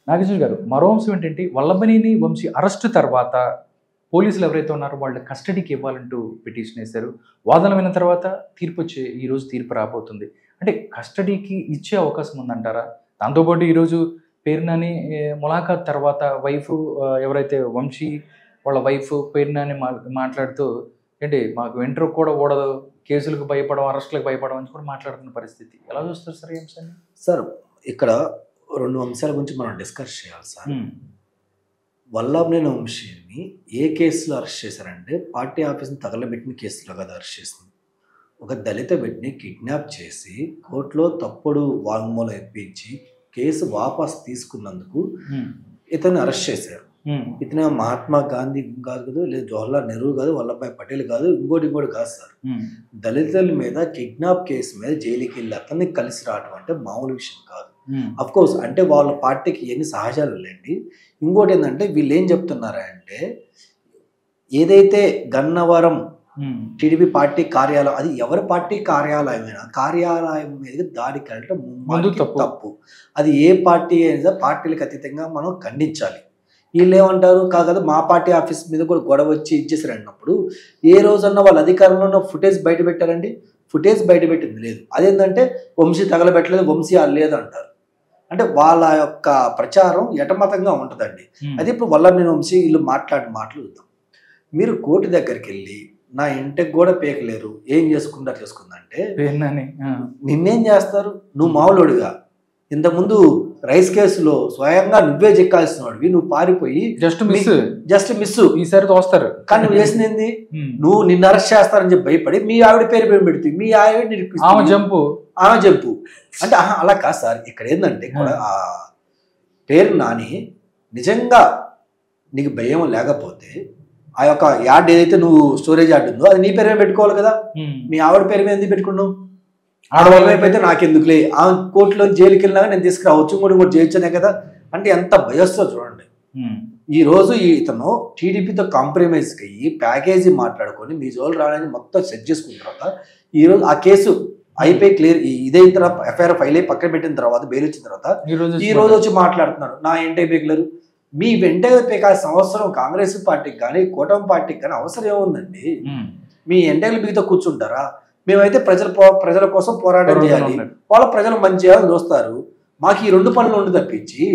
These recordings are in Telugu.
నాగేశ్వర గారు, మరో అంశం ఏంటంటే వల్లభనేని వంశీ అరెస్ట్ తర్వాత పోలీసులు ఎవరైతే ఉన్నారో వాళ్ళ కస్టడీకి ఇవ్వాలంటూ పిటిషన్ వేశారు. వాదన విన్న తర్వాత ఈరోజు తీర్పు రాబోతుంది. అంటే కస్టడీకి ఇచ్చే అవకాశం ఉందంటారా? దాంతోపాటు ఈరోజు పేరు నాని ములాఖాత్ తర్వాత వైఫ్ ఎవరైతే వంశీ వాళ్ళ వైఫ్ పేరు నాని మాట్లాడుతూ ఏంటి మాకు వెంట్రు కూడా ఓడదు, కేసులకు భయపడడం, అరెస్టులకు భయపడడం అని కూడా మాట్లాడుతున్న పరిస్థితి. ఎలా చూస్తారు సార్ ఈ అంశాన్ని? సార్ ఇక్కడ 2 అంశాల గురించి మనం డిస్కస్ చేయాలి సార్. వల్లభనేని వంశీని ఏ కేసులో అరెస్ట్ చేశారంటే పార్టీ ఆఫీస్ని తగలబెట్టిన కేసులో కదా అరెస్ట్ చేసింది. ఒక దళిత బిడ్డని కిడ్నాప్ చేసి కోర్టులో తప్పుడు వాంగ్మూలం ఇప్పించి కేసు వాపస్ తీసుకున్నందుకు ఇతన్ని అరెస్ట్ చేశారు. ఇతను మహాత్మా గాంధీ కాదు కదా, లేదు జవహర్లాల్ నెహ్రూ కాదు, వల్లభాయ్ పటేల్ కాదు, ఇంకోటి కాదు సార్. దళితుల మీద కిడ్నాప్ కేసు మీద జైలుకి వెళ్ళి అతన్ని కలిసి రావడం అంటే మామూలు విషయం కాదు. అఫ్ కోర్స్ అంటే వాళ్ళ పార్టీకి ఎన్ని సహజాలు లేండి. ఇంకోటి ఏంటంటే వీళ్ళు ఏం చెప్తున్నారంటే ఏదైతే గన్నవరం టీడీపీ పార్టీ కార్యాలయం, అది ఎవరి పార్టీ కార్యాలయమైనా కార్యాలయం మీద దాడికి వెళ్ళటం తప్పు. అది ఏ పార్టీ అయినా పార్టీలకు అతీతంగా మనం ఖండించాలి. వీళ్ళు ఏమంటారు కాదు మా పార్టీ ఆఫీస్ మీద కూడా గొడవ వచ్చి ఇచ్చేసారు అన్నప్పుడు ఏ రోజన్నా వాళ్ళ అధికారంలో ఉన్న ఫుటేజ్ బయట పెట్టారండి? ఫుటేజ్ బయట పెట్టింది లేదు. అదేంటంటే వంశీ తగలబెట్టలేదు, వంశీ లేదు అంటారు. అంటే వాళ్ళ యొక్క ప్రచారం ఎటమతంగా ఉంటుందండి. అది ఇప్పుడు వల్లభనేని వంశీ వీళ్ళు మాట్లాడిన మాటలు చూద్దాం. మీరు కోర్టు దగ్గరికి వెళ్ళి నా ఇంటికి కూడా పేకలేరు, ఏం చేసుకుంటారు చేసుకుందంటే నిన్నేం చేస్తారు? నువ్వు మామూలుడిగా ఇంతకుముందు రైస్ కేసులో స్వయంగా నువ్వే చెక్కాల్సిన వాడివి, నువ్వు పారిపోయి జస్ట్ మిస్ ఈసారి తోస్తారు. కానీ నువ్వు చేసింది నువ్వు నిన్ను అరెస్ట్ చేస్తారని చెప్పి భయపడి మీ ఆవిడ పేరు పెడితే మీ ఆవిడ ఆమె జంపు అంటే అలా కాదు సార్. ఇక్కడ ఏంటంటే ఆ పేరు నాని నిజంగా నీకు భయం లేకపోతే ఆ యొక్క యార్డ్ ఏదైతే నువ్వు స్టోరేజ్ యార్డ్ ఉందో అది నీ పేరు మీద పెట్టుకోవాలి కదా. మీ ఆవిడ పేరు మీద ఎందుకు పెట్టుకున్నావు? ఆడవాళ్ళ వైపు అయితే నాకెందుకులే, ఆ కోర్టులో జైలుకి వెళ్ళినా నేను తీసుకురావచ్చు, ఇంకోటి చేయొచ్చనే కదా. అంటే ఎంత భయస్తో చూడండి. ఈ రోజు ఇతను టీడీపీతో కాంప్రమైజ్ అయ్యి ప్యాకేజీ మాట్లాడుకొని మీ జోలు రాలని మొత్తం సెట్ చేసుకున్న తర్వాత ఈరోజు ఆ కేసు అయిపోయి క్లియర్ ఇదైన తర్వాత ఎఫ్ఐఆర్ ఫైల్ అయ్యి పక్కన పెట్టిన తర్వాత బెయిల్ వచ్చిన తర్వాత ఈ రోజు వచ్చి మాట్లాడుతున్నారు నా ఎంటే పేకలేరు. మీ వెంటే పేకాల్సిన అవసరం కాంగ్రెస్ పార్టీకి కానీ కూటమి పార్టీకి కానీ అవసరం ఏముందండి? మీ ఎంటైలు బిగితో కూర్చుంటారా? మేమైతే ప్రజల కోసం పోరాటం చేయాలి, వాళ్ళ ప్రజలు మంచి చేయాలని చూస్తారు. మాకు ఈ 2 పనులు ఉండి తప్పించి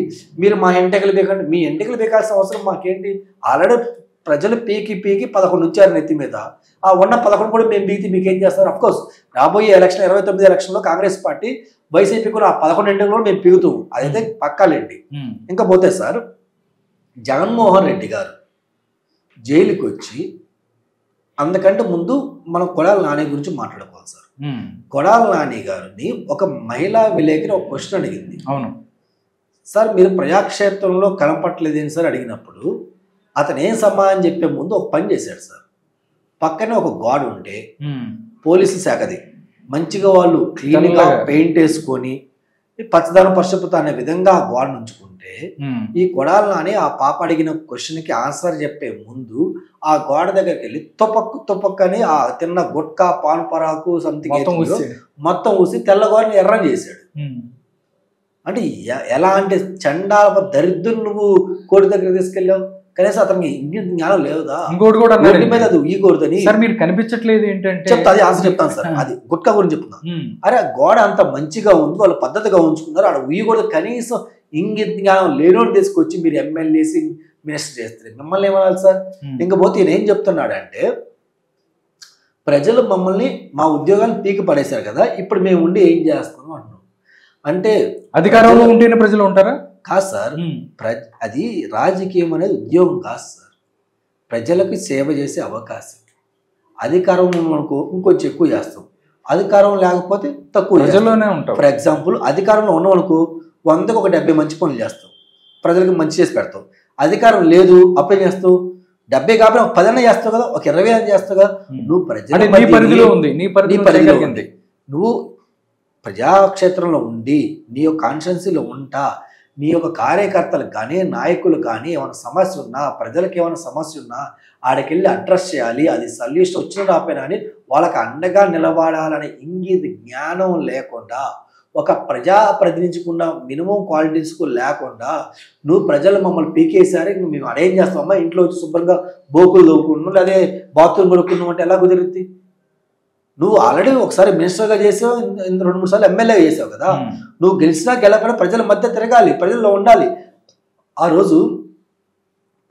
మీరు మా ఎంటెకలు బేకండి, మీ ఎంటెకలు బేకాల్సిన అవసరం మాకేంటి? ఆల్రెడీ ప్రజలు పీకి 11 ఉంచారు నెత్తి మీద. ఆ ఉన్న 11 కూడా మేము బీగితే మీకేం చేస్తారు? అఫ్కోర్స్ రాబోయే ఎలక్షన్ 29 ఎలక్షన్లో కాంగ్రెస్ పార్టీ వైసీపీ కూడా ఆ 11 ఎంటెకలు కూడా మేము పీగుతాం, అదైతే పక్కాలేండి. ఇంకా పోతే సార్ జగన్మోహన్ రెడ్డి గారు జైలుకి వచ్చి అందుకంటే ముందు మనం కొడాలి నాని గురించి మాట్లాడుకోవాలి సార్. కొడాలి నాని గారిని ఒక మహిళా విలేకరి ఒక క్వశ్చన్ అడిగింది. అవును సార్ మీరు ప్రజాక్షేత్రంలో కనపట్లేదేంటి సార్ అడిగినప్పుడు అతను ఏం సమాధానం చెప్పే ముందు ఒక పని చేశాడు సార్. పక్కనే ఒక గోడ ఉంటే పోలీసు శాఖది మంచిగా వాళ్ళు క్లీన్గా పెయింట్ వేసుకొని పచ్చదనం పసుపుత అనే విధంగా ఆ గోడ ఉంచుకుంటే ఈ కొడాలి నాని ఆ పాప అడిగిన క్వశ్చన్కి ఆన్సర్ చెప్పే ముందు ఆ గోడ దగ్గరికి వెళ్ళి తుపక్కని ఆ తిన్న గుట్కా పాన్ పరాకు సంథింగ్ మొత్తం ఊసి తెల్లగోడని ఎర్ర చేశాడు. అంటే ఎలా అంటే చండాల దరిద్రం నువ్వు కోడి దగ్గర తీసుకెళ్ళావు, కనీసం అతనికి ఇంగిత జ్ఞానం లేవుదా? ఇంకోటి కూడా మీద అది ఊయకూడదని మీరు కనిపించట్లేదు ఏంటంటే చెప్తా, అది ఆన్సర్ చెప్తాను సార్. అది గుట్కా గురించి చెప్తున్నా. అరే ఆ గోడ అంత మంచిగా ఉంది, వాళ్ళు పద్ధతిగా ఉంచుకున్నారు, ఆడ ఊయకూడదు. కనీసం ఇంగిత జ్ఞానం లేనోడు తీసుకొచ్చి మీరు ఎమ్మెల్యేసి మినిస్టర్ చేస్తారు, మిమ్మల్ని ఏమనాలి సార్? ఇంకపోతే ఈయన ఏం చెప్తున్నాడంటే ప్రజలు మమ్మల్ని మా ఉద్యోగాన్ని పీకి పడేశారు కదా, ఇప్పుడు మేము ఉండి ఏం చేస్తాము అంటున్నాం. అంటే అధికారంలో ఉంటేనే ప్రజలు ఉంటారా? కాదు సార్, అది రాజకీయం అనేది ఉద్యోగం కాదు సార్, ప్రజలకు సేవ చేసే అవకాశం. అధికారం మనకు ఇంకొంచెం ఎక్కువ చేస్తాం, అధికారం లేకపోతే తక్కువ ప్రజల్లోనే ఉంటాం. ఫర్ ఎగ్జాంపుల్ అధికారంలో ఉన్నవనుకో 100కు 70 మంచి పనులు చేస్తాం, ప్రజలకు మంచి చేసి పెడతాం. అధికారం లేదు అప్పుడేం చేస్తావు? 70 కాబట్టి 10 అన్న చేస్తావు కదా, ఒక 20 అని చేస్తావు కదా. నువ్వు నువ్వు ప్రజాక్షేత్రంలో ఉండి నీ యొక్క కాన్స్టిట్యున్సీలో ఉంటా నీ యొక్క కార్యకర్తలకు కానీ నాయకులు కానీ ఏమైనా సమస్య ఉన్నా, ప్రజలకు ఏమైనా సమస్య ఉన్నా ఆడకెళ్ళి అడ్రస్ చేయాలి, అది సొల్యూషన్ వచ్చిన రాపోయినా అని వాళ్ళకి అండగా నిలబడాలనే ఇంగిత జ్ఞానం లేకుండా ఒక ప్రజా ప్రతినిధించకుండా మినిమం క్వాలిటీస్ లేకుండా నువ్వు ప్రజలు మమ్మల్ని పీకేసారి మేము అరేంజ్ చేస్తామమ్మా, ఇంట్లో వచ్చి శుభ్రంగా బోకులు దోకున్నావు లేదా బాత్రూమ్ కొడుకున్నావు అంటే ఎలా కుదిరుద్ది? నువ్వు ఆల్రెడీ ఒకసారి మినిస్టర్గా చేసావు, 2-3 సార్లు ఎమ్మెల్యేగా చేసావు కదా. నువ్వు గెలిచినా గెలపైనా ప్రజల మధ్య తిరగాలి, ప్రజల్లో ఉండాలి. ఆ రోజు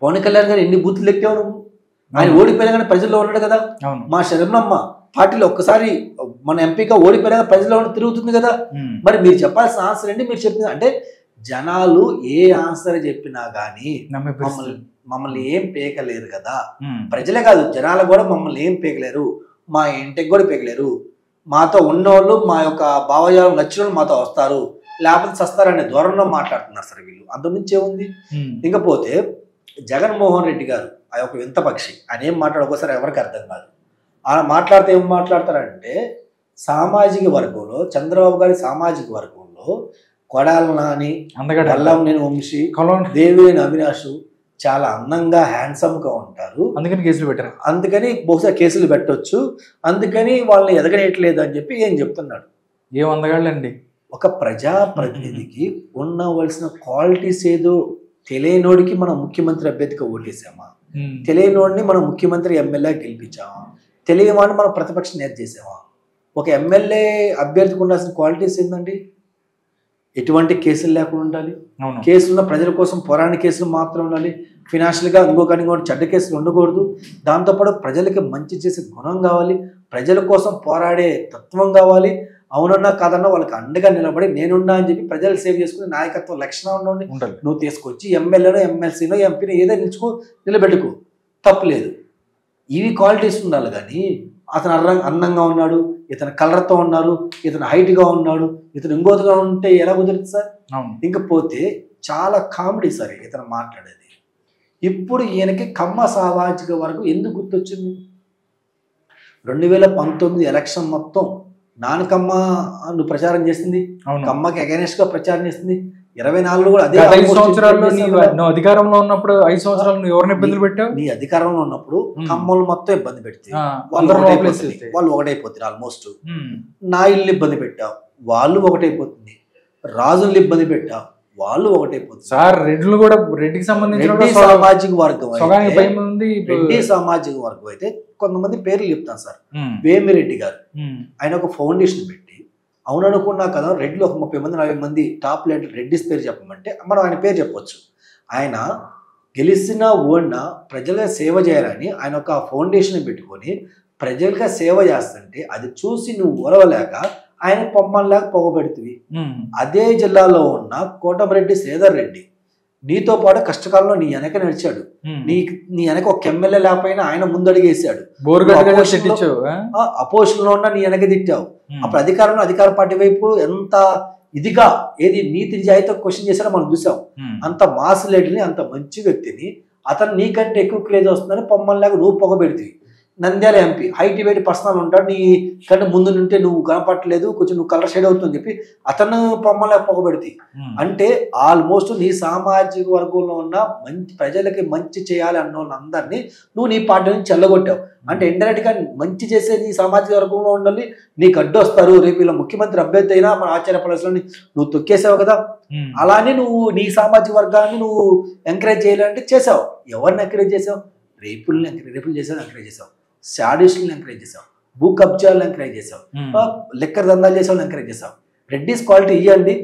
పవన్ కళ్యాణ్ గారు ఎన్ని బూతులు ఎక్కావు నువ్వు? ఆయన ఓడిపోయినా కానీ ప్రజల్లో ఉన్నాడు కదా. మా శరణమ్మ పార్టీలో ఒక్కసారి మన ఎంపీగా ఓడిపోయినా ప్రజల్లో తిరుగుతుంది కదా. మరి మీరు చెప్పాల్సిన ఆన్సర్ ఏంటి? మీరు చెప్పింది అంటే జనాలు ఏ ఆన్సర్ చెప్పినా కానీ మమ్మల్ని ఏం పీకలేరు కదా. ప్రజలే కాదు, జనాలు కూడా మమ్మల్ని ఏం పీకలేరు, మా ఇంటికి కూడా పీకలేరు. మాతో ఉన్నోళ్ళు, మా యొక్క భావజాలం నచ్చిన వాళ్ళు మాతో వస్తారు, లేకపోతే చస్తారనే ధోరణిలో మాట్లాడుతున్నారు సార్ వీళ్ళు. అంతకుమించి ఏముంది? ఇంకపోతే జగన్మోహన్ రెడ్డి గారు ఆ యొక్క వింత పక్షి, ఆయన ఏం మాట్లాడకోసారి ఎవరికి అర్థం కాదు. ఆయన మాట్లాడితే ఏం మాట్లాడతారంటే సామాజిక వర్గంలో, చంద్రబాబు గారి సామాజిక వర్గంలో కొడాల నాని, వల్లంనేని వంశీ, దేవినేని అవినాష్ చాలా అందంగా హ్యాండ్సమ్గా ఉంటారు, అందుకని కేసులు పెట్టారు, అందుకని బహుశా కేసులు పెట్టొచ్చు, అందుకని వాళ్ళని ఎదగనేయట్లేదు అని చెప్పి ఏం చెప్తున్నాడు. ఏం అందగాళ్ళండి. ఒక ప్రజాప్రతినిధికి ఉండవలసిన క్వాలిటీస్ ఏదో తెలియనోడికి మనం ముఖ్యమంత్రి అభ్యర్థిగా ఓటేసామా? తెలియనోడిని మనం ముఖ్యమంత్రి ఎమ్మెల్యే గెలిపించామా? తెలియవాడిని మనం ప్రతిపక్ష నేత చేసామా? ఒక ఎమ్మెల్యే అభ్యర్థికి ఉండాల్సిన క్వాలిటీస్ ఏంటండి? ఎటువంటి కేసులు లేకుండా ఉండాలి, కేసులున్న ప్రజల కోసం పోరాడిన కేసులు మాత్రం ఉండాలి, ఫినాన్షియల్గా ఇంకొక చెడ్డ కేసులు ఉండకూడదు, దాంతోపాటు ప్రజలకి మంచి చేసే గుణం కావాలి, ప్రజల కోసం పోరాడే తత్వం కావాలి, అవునన్నా కాదన్నా వాళ్ళకి అండగా నిలబడి నేనున్నా అని చెప్పి ప్రజలు సేవ్ చేసుకునే నాయకత్వ లక్షణం ఉండి నువ్వు తీసుకొచ్చి ఎమ్మెల్యేనో ఎమ్మెల్సీనో ఎంపీనో ఏదో నిలబెట్టుకో, తప్పులేదు. ఇవి క్వాలిటీస్ ఉండాలి. కానీ అతను అందంగా ఉన్నాడు, ఇతను కలర్తో ఉన్నారు, ఇతను హైట్గా ఉన్నాడు, ఇతను ఇంకోటిగా ఉంటే ఎలా కుదురుతుంది సార్? ఇంకపోతే చాలా కామెడీ సార్ ఇతను మాట్లాడేది. ఇప్పుడు ఈయనకి కమ్మ సామాజిక వర్గం ఎందుకు గుర్తొచ్చింది? 2019 ఎలక్షన్ మొత్తం నానకమ్మ నువ్వు ప్రచారం చేసింది, కమ్మకి అగైనెస్ట్ గా ప్రచారం చేసింది. 24 కూడా అదే 5 సంవత్సరాల్లో అధికారంలో ఉన్నప్పుడు 5 సంవత్సరాలు నువ్వు ఎవరిని ఇబ్బందులు పెట్టావు? నీ అధికారంలో ఉన్నప్పుడు కమ్మలు మొత్తం ఇబ్బంది పెడితే వాళ్ళు ఒకటైపోతారు. ఆల్మోస్ట్ నా ఇల్లు ఇబ్బంది పెట్టావు, వాళ్ళు ఒకటైపోతుంది. రాజులు ఇబ్బంది పెట్టావు, వాళ్ళు ఒకటైపోతుంది. సార్ రెడ్లు కూడా రెడ్డికి సంబంధించిన సామాజిక వర్గం రెడ్డి సామాజిక వర్గం అయితే కొంతమంది పేర్లు చెప్తాను సార్. వేమిరెడ్డి గారు ఆయన ఒక ఫౌండేషన్ పెట్టి, అవును అనుకున్నా కదా రెడ్లు ఒక 30 మంది 40 మంది టాప్ లీడర్ రెడ్డిస్ పేరు చెప్పమంటే మనం ఆయన పేరు చెప్పవచ్చు. ఆయన గెలిచిన ఓడిన ప్రజల సేవ చేయాలని ఆయన ఒక ఫౌండేషన్ పెట్టుకొని ప్రజలుగా సేవ చేస్తుంటే అది చూసి నువ్వు ఓరవలేక ఆయన పొమ్మల్లాగా పొగబెడుతుంది. అదే జిల్లాలో ఉన్న కోటమిరెడ్డి శ్రీధర్ రెడ్డి నీతో పాటు కష్టకాలంలో నీ వెనక నడిచాడు, నీ వెనక ఒక ఎమ్మెల్యే లేకపోయినా ఆయన ముందడిగేసాడు, అపోజిషన్ లో ఉన్న నీ వెనక తిట్టావు. అప్పుడు అధికార పార్టీ వైపు ఎంత ఇదిగా ఏది నీతి నిజాయితీ క్వశ్చన్ చేశారో మనం చూసాం. అంత మాస్ లీడర్ని, అంత మంచి వ్యక్తిని అతను నీకంటే ఎక్కువ క్రేజ్ వస్తుందని పొమ్మల్లాగా నువ్వు పొగబెడుతుంది. Nandyal MP height weight personal ఉంటాడు, నీ కంటే ముందు నుంటే నువ్వు కనపట్టలేదు, కొంచెం నువ్వు కలర్ షేడ్ అవుతుందని చెప్పి అతను పొమ్మలా పొగబెడితే, అంటే ఆల్మోస్ట్ నీ సామాజిక వర్గంలో ఉన్న మంచి ప్రజలకి మంచి చేయాలి అన్న వాళ్ళందరినీ నువ్వు నీ పార్టీ నుంచి చెల్లగొట్టావు. అంటే ఇండైరెక్ట్ గా మంచి చేసే నీ సామాజిక వర్గంలో ఉండాలి, నీకు అడ్డు వస్తారు, రేపు ఇలా ముఖ్యమంత్రి అభ్యర్థి అయినా మన ఆశ్చర్యపడాల్సిన నువ్వు తొక్కేసావు కదా. అలానే నువ్వు నీ సామాజిక వర్గాన్ని నువ్వు ఎంకరేజ్ చేయాలంటే చేసావు. ఎవరిని ఎంకరేజ్ చేసావు? రేపులు చేసావు, ఎంకరేజ్ చేసావు. శాడిస్టులను ఎంకరేజ్ చేసావు, భూ కబ్జాలను ఎంకరేజ్ చేసావు, లెక్కర్ దందాలు చేసావు, ఎంకరేజ్ చేసావు. రెడ్డిస్ క్వాలిటీ ఇవ్వండి.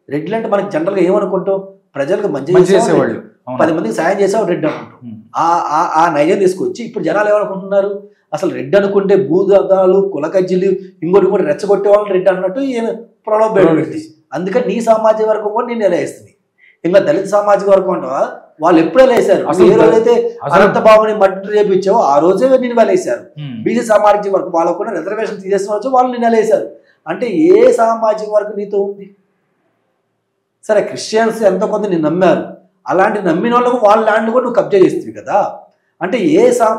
రెడ్లు అంటే మనకి జనరల్గా ఏమనుకుంటాం, ప్రజలకు మంచి చేసేవాళ్ళు, 10 మందికి సాయం చేసావు రెడ్డి అనుకుంటాం. ఆ నైజం తీసుకొచ్చి ఇప్పుడు జనాలు ఏమనుకుంటున్నారు, అసలు రెడ్డి అనుకుంటే భూదాలు కులకజ్జీలు ఇంకోటి కూడా రెచ్చగొట్టే వాళ్ళని రెడ్డి అన్నట్టు ఈయన ప్రలోభ పెడుతుంది. అందుకని నీ సామాజిక వర్గం కూడా నేను ఎలా వేస్తుంది. ఇంకా దళిత సామాజిక వర్గం అంటావా, వాళ్ళు ఎప్పుడే లేసారు. అసలు ఏ రోజైతే అనంత బాబుని మర్డర్ చేపించావో ఆ రోజే నేను వేలేసారు. బీసీ సామాజిక వర్గం వాళ్ళకు కూడా రిజర్వేషన్ తీసేసిన వాళ్ళు నేను వేలేసారు. అంటే ఏ సామాజిక వర్గం నీతో ఉంది? సరే క్రిస్టియన్స్ ఎంతో కొంత నేను నమ్మారు, అలాంటి నమ్మిన వాళ్ళకు వాళ్ళ ల్యాండ్ కూడా నువ్వు కబ్జా చేస్తుంది కదా. అంటే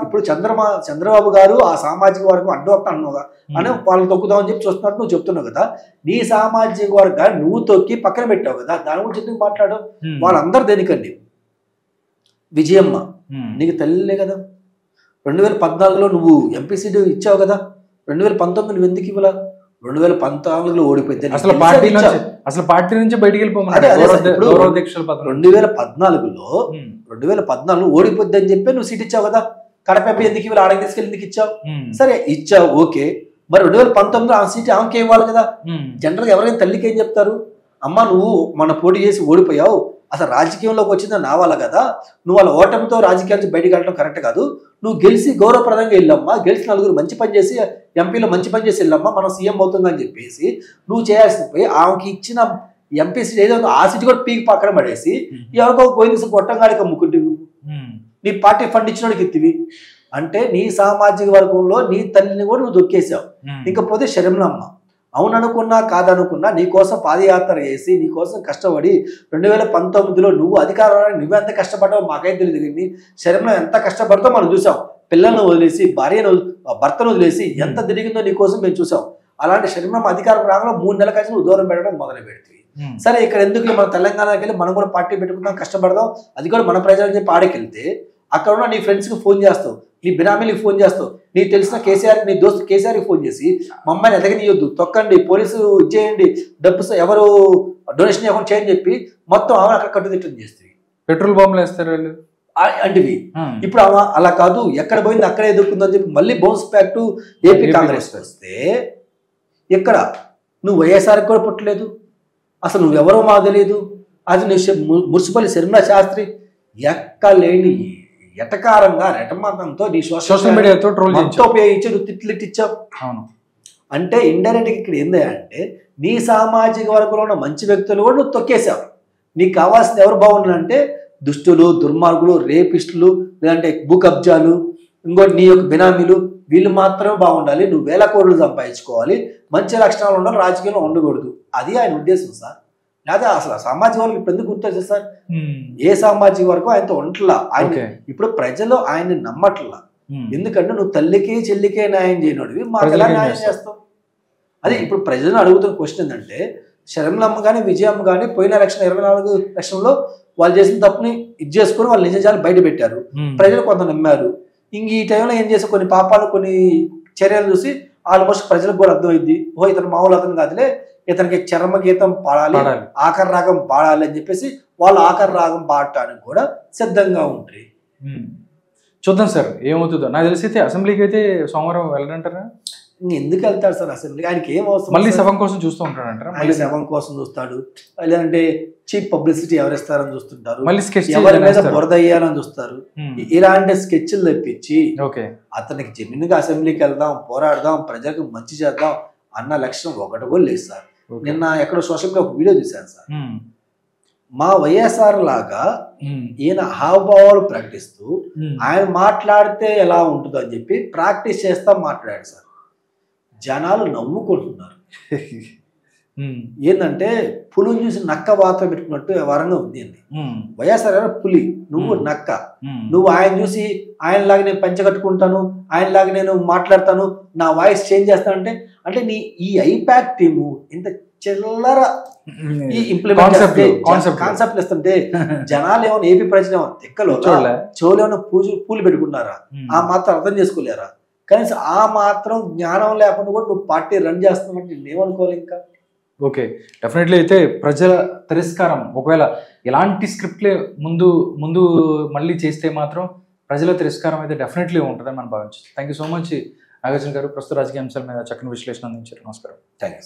ఇప్పుడు చంద్రబాబు గారు ఆ సామాజిక వర్గం అడ్డొక్క అన్నావుగా అని వాళ్ళు తొక్కుదామని చెప్పి చూస్తున్నట్టు నువ్వు చెప్తున్నావు కదా. నీ సామాజిక వర్గాన్ని నువ్వు తొక్కి పక్కన పెట్టావు కదా, దాని గురించి ఎందుకు మాట్లాడావు? వాళ్ళందరూ దేనికండి? విజయమ్మ నీకు తల్లిలే కదా. 2014లో నువ్వు ఎంపీ సీటు ఇచ్చావు కదా, 2019 నువ్వు ఎందుకు ఇవ్వాల? 2014లో ఓడిపోయింది. అసలు పార్టీ నుంచి బయటికి వెళ్ళిపోమన్నాడు. 2014లో ఓడిపోద్ది అని చెప్పి నువ్వు సీట్ ఇచ్చావు కదా. కడప ఎందుకు ఇవ్వాలి, ఆడకి తీసుకెళ్ళి ఎందుకు ఇచ్చావు? సరే ఇచ్చావు, ఓకే. మరి 2019లో ఆ సీట్ ఆమెకి ఇవ్వాలి కదా. జనరల్గా ఎవరైనా తల్లికి ఏం చెప్తారు, అమ్మ నువ్వు మన పోటీ చేసి ఓడిపోయావు, అసలు రాజకీయంలోకి వచ్చిందని నా వల్ల కదా, నువ్వు వాళ్ళ ఓటమితో రాజకీయాల నుంచి బయటకు వెళ్ళడం కరెక్ట్ కాదు, నువ్వు గెలిచి గౌరవప్రదంగా వెళ్ళమ్మా, గెలిచి నలుగురు మంచి పని చేసి ఎంపీలో మంచి పని చేసి వెళ్ళమ్మా, మనం సీఎం అవుతుందని చెప్పేసి నువ్వు చేయాల్సింది పోయి ఆమెకి ఇచ్చిన ఎంపీ సీట్ ఏదో ఆ సీట్ కూడా పీకి పక్కన పడేసి ఎవరికో పోయింది గొట్టంగాడికి అమ్ముకుంటువి, నీ పార్టీ ఫండ్ ఇచ్చినోడికి ఇత్తివి. అంటే నీ సామాజిక వర్గంలో నీ తల్లిని కూడా నువ్వు దొక్కేసావు. ఇంకపోతే శర్మిలమ్మ అవుననుకున్నా కాదనుకున్నా నీకోసం పాదయాత్ర చేసి నీకోసం కష్టపడి 2019లో నువ్వు అధికారాన్ని నువ్వెంత కష్టపడ్డావు మాకైతే తెలియదు, కానీ శర్మిల ఎంత కష్టపడతావు మనం చూసాం. పిల్లలను వదిలేసి భర్తను వదిలేసి ఎంత తిరిగిందో నీకోసం మేము చూసాం. అలాంటి శర్మిలమ్మ అధికారం రాగానే 3 నెలల కలిసి నువ్వు దూరం పెట్టడం మొదలు పెడుతుంది. సరే ఇక్కడ ఎందుకు మన తెలంగాణకి వెళ్ళి మనం కూడా పార్టీ పెట్టుకుందాం, కష్టపడదాం, అది కూడా మన ప్రజలని చెప్పి ఆడికెళ్తే అక్కడ ఉన్న నీ ఫ్రెండ్స్కి ఫోన్ చేస్తావు, నీ బినామీలకి ఫోన్ చేస్తావు, నీకు తెలిసిన కేసీఆర్ నీ దోస్తు కేసీఆర్కి ఫోన్ చేసి మమ్మల్ని ఎదగనీయొద్దు, తొక్కండి, పోలీసు ఇచ్చేయండి, డబ్బు ఎవరు డొనేషన్ ఇవ్వకుండా చేయని చెప్పి మొత్తం ఆమె అక్కడ కట్టుదిట్టం చేస్తుంది. పెట్రోల్ బాంబులు వేస్తారు వాళ్ళు అంటివి. ఇప్పుడు ఆమె అలా కాదు, ఎక్కడ పోయింది అక్కడే ఎదుర్కొందని చెప్పి మళ్ళీ bounce back to AP Congress వస్తే ఎక్కడ నువ్వు వైఎస్ఆర్కి కూడా పుట్టలేదు, అసలు నువ్వెవరో మాకు తెలియదు. అది మున్సిపల్ శర్మిలా శాస్త్రి ఎక్కలేని ఎటకారంగా రెటమాతంతో నీ సోషల్ మీడియాతో ఉపయోగించి నువ్వు తిట్లిట్టిచ్చావు. అంటే ఇండైరెక్ట్గా ఇక్కడ ఏంది అంటే నీ సామాజిక వర్గంలో ఉన్న మంచి వ్యక్తులు కూడా నువ్వు తొక్కేసావు. నీకు కావాల్సింది ఎవరు బాగుండాలంటే దుష్టులు, దుర్మార్గులు, రేపిస్టులు, లేదంటే భూ కబ్జాలు, ఇంకోటి నీ యొక్క బినామీలు, వీళ్ళు మాత్రమే బాగుండాలి, నువ్వు 1000 కోట్లు సంపాదించుకోవాలి, మంచి లక్షణాలు ఉండాలి, రాజకీయంలో ఉండకూడదు. అది ఆయన ఉద్దేశం సార్. లేదా అసలు సామాజిక వర్గం ఇప్పుడు ఎందుకు గుర్తొచ్చింది సార్? ఏ సామాజిక వర్గం ఆయనతో ఒంట్లా, ఆయన ఇప్పుడు ప్రజలు ఆయన్ని నమ్మట్లా. ఎందుకంటే నువ్వు తల్లికి చెల్లికే న్యాయం చేయనోడివి, మాకు ఎలా న్యాయం చేస్తావు? అదే ఇప్పుడు ప్రజలను అడుగుతున్న క్వశ్చన్ ఏంటంటే శర్మిలమ్మ కానీ విజయమ్మ కానీ పోయిన ఎలక్షన్ 24 ఎలక్షన్లో వాళ్ళు చేసిన తప్పుని ఇది చేసుకుని వాళ్ళు నిజాలు బయట పెట్టారు, ప్రజలు కొంత నమ్మారు. ఇంక ఈ టైంలో ఏం చేసి కొన్ని పాపాలు కొన్ని చర్యలు చూసి ఆల్మోస్ట్ ప్రజలకు కూడా అర్థమైంది, ఓ ఇతను మామూలు అతను కాదులే, ఇతనికి చర్మ గీతం పాడాలి, ఆఖరి రాగం పాడాలి అని చెప్పేసి వాళ్ళు ఆఖరి రాగం పాడటానికి కూడా సిద్ధంగా ఉంటాయి. చూద్దాం సార్ ఏమవుతుందో. నాకు తెలిసి అయితే అసెంబ్లీకి అయితే సోమవారం వెళ్ళడంటారా? ఎందుకు వెళ్తాడు సార్ అసెంబ్లీకి? ఆయనకి ఏం అవసరం? మళ్ళీ శవం కోసం చూస్తూ ఉంటాడంటారా? మళ్ళీ శవం కోసం చూస్తాడు, లేదంటే చీప్ పబ్లిసిటీ ఎవరిస్తారని చూస్తుంటారు, మళ్ళీ స్కెచ్ ఎవరి మీద బురద అయ్యాలని చూస్తారు. ఇలాంటి స్కెచ్లు తెప్పించి అతనికి జెన్యున్గా అసెంబ్లీకి వెళ్దాం, పోరాడదాం, ప్రజలకు మంచి చేద్దాం అన్న లక్ష్యం ఒకటి కూడా లేదు సార్. నిన్న ఎక్కడో సోషల్ మీడియా ఒక వీడియో చూశాను సార్, మా వైఎస్ఆర్ లాగా ఈయన హావభావాలు ప్రకటిస్తూ ఆయన మాట్లాడితే ఎలా ఉంటుందో అని చెప్పి ప్రాక్టీస్ చేస్తా మాట్లాడాడు సార్. జనాలు నవ్వుకుంటున్నారు. ఏంటంటే పులిని చూసి నక్క వాత పెట్టుకున్నట్టు వ్యవహారంగా ఉంది అండి. వైఎస్ఆర్ గారు పులి, నువ్వు నక్క. నువ్వు ఆయన చూసి ఆయనలాగా నేను పంచగట్టుకుంటాను, ఆయనలాగా నేను మాట్లాడతాను, నా వాయిస్ చేంజ్ చేస్తానంటే అంటే నీ ఈ ఐపాక్ టీము ఇంత చిల్లర ఈ ఇంప్లిమెంట్ కాన్సెప్ట్ ఇస్తుంటే జనాలు ఏమైనా ఏపీ ప్రజలు ఏమో తిక్కలో చెవులు ఏమైనా పూలు పెట్టుకున్నారా? ఆ మాత్రం అర్థం చేసుకోలేరా? కనీసం ఆ మాత్రం జ్ఞానం లేకుండా కూడా నువ్వు పార్టీ రన్ చేస్తున్నావు, నేనేమనుకోవాలి ఇంకా. ఓకే, డెఫినెట్లీ అయితే ప్రజల తిరస్కారం ఒకవేళ ఎలాంటి స్క్రిప్ట్లే ముందు మళ్ళీ చేస్తే మాత్రం ప్రజల తిరస్కారం అయితే డెఫినెట్లీ ఉంటుందని మనం భావించవచ్చు. Thank you so much Nagarjuna గారు, ప్రస్తుత రాజకీయ అంశాల మీద చక్కని విశ్లేషణ అందించారు. నమస్కారం. Thank you.